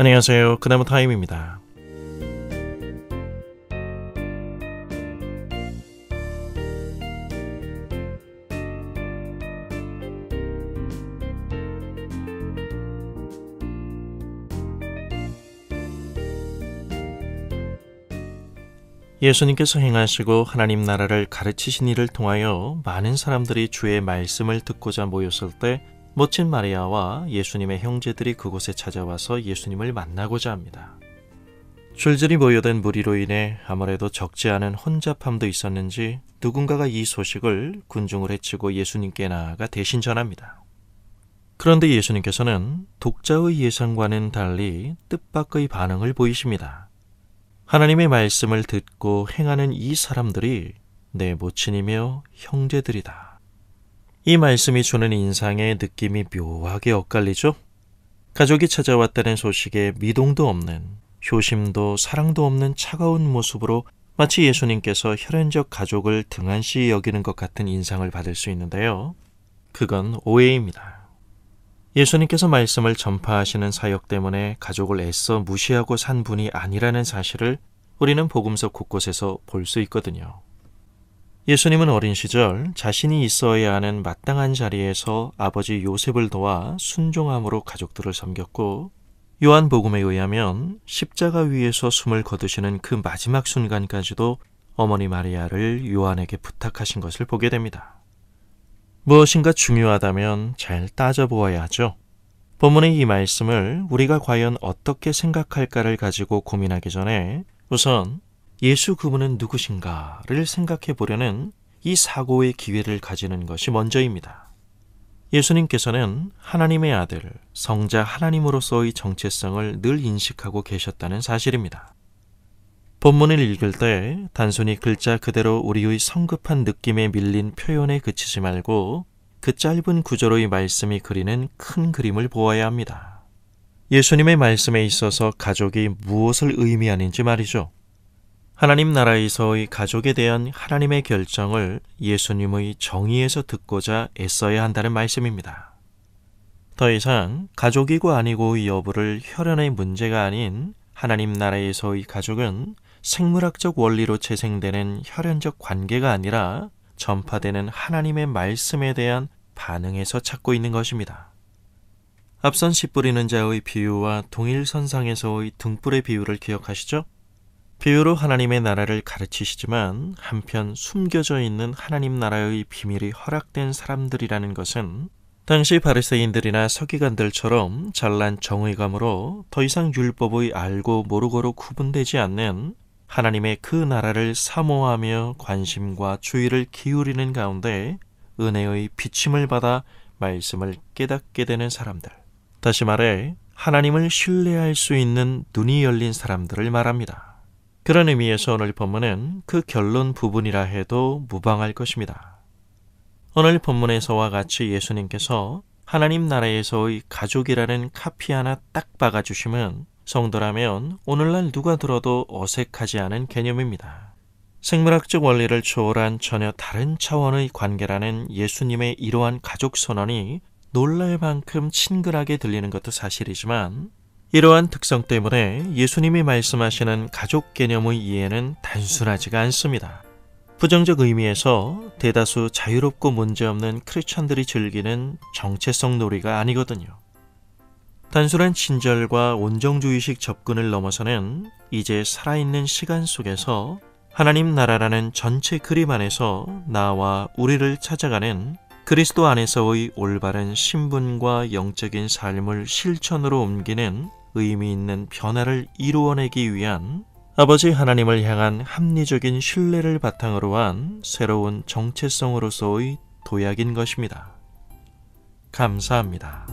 안녕하세요. 그나무 타임입니다. 예수님께서 행하시고 하나님 나라를 가르치신 일을 통하여 많은 사람들이 주의 말씀을 듣고자 모였을 때 모친 마리아와 예수님의 형제들이 그곳에 찾아와서 예수님을 만나고자 합니다. 줄줄이 모여든 무리로 인해 아무래도 적지 않은 혼잡함도 있었는지 누군가가 이 소식을 군중을 헤치고 예수님께 나아가 대신 전합니다. 그런데 예수님께서는 독자의 예상과는 달리 뜻밖의 반응을 보이십니다. 하나님의 말씀을 듣고 행하는 이 사람들이 내 모친이며 형제들이다. 이 말씀이 주는 인상의 느낌이 묘하게 엇갈리죠? 가족이 찾아왔다는 소식에 미동도 없는, 효심도 사랑도 없는 차가운 모습으로 마치 예수님께서 혈연적 가족을 등한시 여기는 것 같은 인상을 받을 수 있는데요. 그건 오해입니다. 예수님께서 말씀을 전파하시는 사역 때문에 가족을 애써 무시하고 산 분이 아니라는 사실을 우리는 복음서 곳곳에서 볼 수 있거든요. 예수님은 어린 시절 자신이 있어야 하는 마땅한 자리에서 아버지 요셉을 도와 순종함으로 가족들을 섬겼고, 요한복음에 의하면 십자가 위에서 숨을 거두시는 그 마지막 순간까지도 어머니 마리아를 요한에게 부탁하신 것을 보게 됩니다. 무엇인가 중요하다면 잘 따져보아야 하죠. 본문의 이 말씀을 우리가 과연 어떻게 생각할까를 가지고 고민하기 전에 우선 예수 그분은 누구신가를 생각해 보려는 이 사고의 기회를 가지는 것이 먼저입니다. 예수님께서는 하나님의 아들, 성자 하나님으로서의 정체성을 늘 인식하고 계셨다는 사실입니다. 본문을 읽을 때 단순히 글자 그대로 우리의 성급한 느낌에 밀린 표현에 그치지 말고 그 짧은 구절의 말씀이 그리는 큰 그림을 보아야 합니다. 예수님의 말씀에 있어서 가족이 무엇을 의미하는지 말이죠. 하나님 나라에서의 가족에 대한 하나님의 결정을 예수님의 정의에서 듣고자 애써야 한다는 말씀입니다. 더 이상 가족이고 아니고의 여부를 혈연의 문제가 아닌 하나님 나라에서의 가족은 생물학적 원리로 재생되는 혈연적 관계가 아니라 전파되는 하나님의 말씀에 대한 반응에서 찾고 있는 것입니다. 앞선 씨 뿌리는 자의 비유와 동일선상에서의 등불의 비유를 기억하시죠? 비유로 하나님의 나라를 가르치시지만 한편 숨겨져 있는 하나님 나라의 비밀이 허락된 사람들이라는 것은 당시 바리새인들이나 서기관들처럼 잘난 정의감으로 더 이상 율법의 알고 모르고로 구분되지 않는 하나님의 그 나라를 사모하며 관심과 주의를 기울이는 가운데 은혜의 비침을 받아 말씀을 깨닫게 되는 사람들, 다시 말해 하나님을 신뢰할 수 있는 눈이 열린 사람들을 말합니다. 그런 의미에서 오늘 본문은 그 결론 부분이라 해도 무방할 것입니다. 오늘 본문에서와 같이 예수님께서 하나님 나라에서의 가족이라는 카피 하나 딱 박아주시면 성도라면 오늘날 누가 들어도 어색하지 않은 개념입니다. 생물학적 원리를 초월한 전혀 다른 차원의 관계라는 예수님의 이러한 가족 선언이 놀랄 만큼 친근하게 들리는 것도 사실이지만 이러한 특성 때문에 예수님이 말씀하시는 가족 개념의 이해는 단순하지가 않습니다. 부정적 의미에서 대다수 자유롭고 문제없는 크리스찬들이 즐기는 정체성 놀이가 아니거든요. 단순한 친절과 온정주의식 접근을 넘어서는 이제 살아있는 시간 속에서 하나님 나라라는 전체 그림 안에서 나와 우리를 찾아가는 그리스도 안에서의 올바른 신분과 영적인 삶을 실천으로 옮기는 의미 있는 변화를 이루어내기 위한 아버지 하나님을 향한 합리적인 신뢰를 바탕으로 한 새로운 정체성으로서의 도약인 것입니다. 감사합니다.